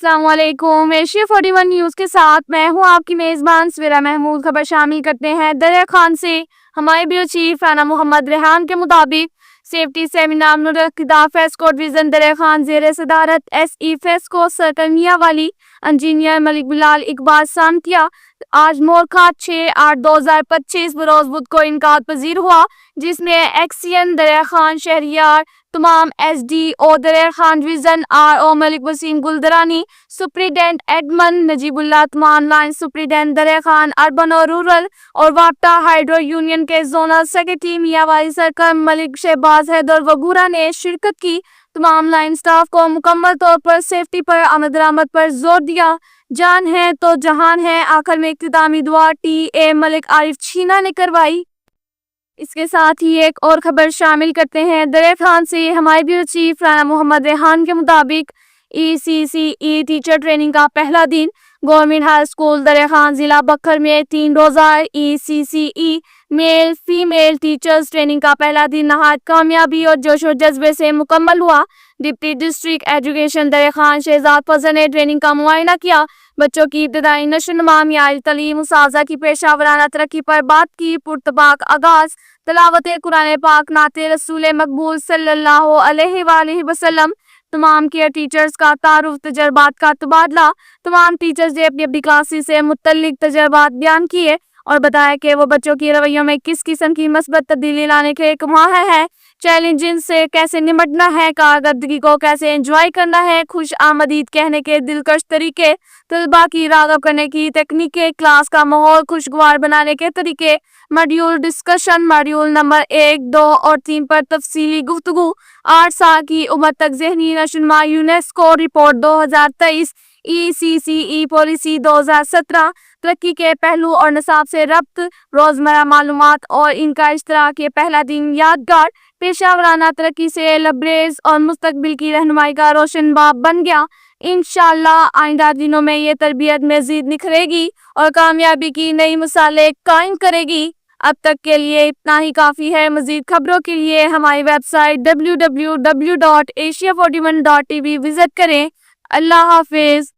السلام علیکم۔ Asia 41 news کے ساتھ میں ہوں آپ کی میزبان سویرا محمود۔ خبر شامل کرتے ہیں دریا خان سے۔ ہمارے بیورو چیف رانا محمد ریحان کے مطابق سیفٹی سیمینار منعقدہ فیسکو ڈویژن دریا خان زیر صدارت ایس ای فیسکو سرکل میاں والی انجینئر ملک بلال اقبال سانتیہ آج مورکھا 6/8/2025 بروز بدھ کو انعقاد پذیر ہوا، جس میں ایکسین دریا خان شہریار، تمام ایس ڈی او دریا خان ڈویژن، آر او ملک وسیم گلدرانی، سپرنٹینڈنٹ ایڈمن نجیب اللہ، تمام لائن سپرنٹینڈنٹ دریا خان اربن اور رورل اور وابٹا ہائیڈرو یونین کے زونل سیکرٹری میاں والی سرکل ملک شہباز حیدر وغیرہ نے شرکت کی۔ تمام لائن سٹاف کو مکمل طور پر سیفٹی پر عمل درآمد پر زور دیا۔ جان ہے تو جہان ہے، آخر میں اختتامی دعا ٹی اے ملک عارف چھینا نے کروائی۔ اس کے ساتھ ہی ایک اور خبر شامل کرتے ہیں دریا خان سے۔ ہمارے بیورو چیف رانا محمد ریحان کے مطابق ای سی سی ای ٹیچر ٹریننگ کا پہلا دن گورنمنٹ ہائی اسکول دریا خان ضلع بکھر میں 3 روزہ ای سی سی ای میل فیمیل ٹیچرز ٹریننگ کا پہلا دن نہایت کامیابی اور جوش و جذبے سے مکمل ہوا۔ ڈپٹی ڈسٹرکٹ ایجوکیشن دریا خان شہزاد فضل نے ٹریننگ کا معائنہ کیا، بچوں کی ابتدائی نشو نما، معیاری تعلیم، اساتذہ کی پیشہ ورانہ ترقی پر بات کی۔ پرتپاک آغاز، تلاوت قرآن پاک، نعت رسول مقبول صلی اللہ علیہ وآلہ وسلم، تمام کیئر ٹیچرز کا تعارف، تجربات کا تبادلہ۔ تمام ٹیچرز نے اپنی کلاسز سے متعلق تجربات بیان کیے اور بتایا کہ وہ بچوں کی رویوں میں کس قسم کی مثبت تبدیلی لانے کے ماہر ہیں، چیلنجز سے کیسے نمٹنا ہے، کارکردگی کو کیسے انجوائے کرنا ہے، خوش آمدید کہنے کے دلکش طریقے، طلباء کی راغب کرنے کی تکنیکیں، کلاس کا ماحول خوشگوار بنانے کے طریقے، ماڈیول ڈسکشن، ماڈیول نمبر 1، 2 اور 3 پر تفصیلی گفتگو، 8 سال کی عمر تک ذہنی نشوونما، یونیسکو رپورٹ 2023، ای سی سی ای پالیسی 2017، ترقی کے پہلو اور نصاب سے ربط، روزمرہ معلومات اور ان کا اشتراک۔ یہ پہلا دن یادگار، پیشہ ورانہ ترقی سے لبریز اور مستقبل کی رہنمائی کا روشن باب بن گیا۔ انشاءاللہ آئندہ دنوں میں یہ تربیت مزید نکھرے گی اور کامیابی کی نئی مثالیں قائم کرے گی۔ اب تک کے لیے اتنا ہی کافی ہے۔ مزید خبروں کے لیے ہماری ویب سائٹ www.asia41.tv وزٹ کریں۔ اللہ حافظ۔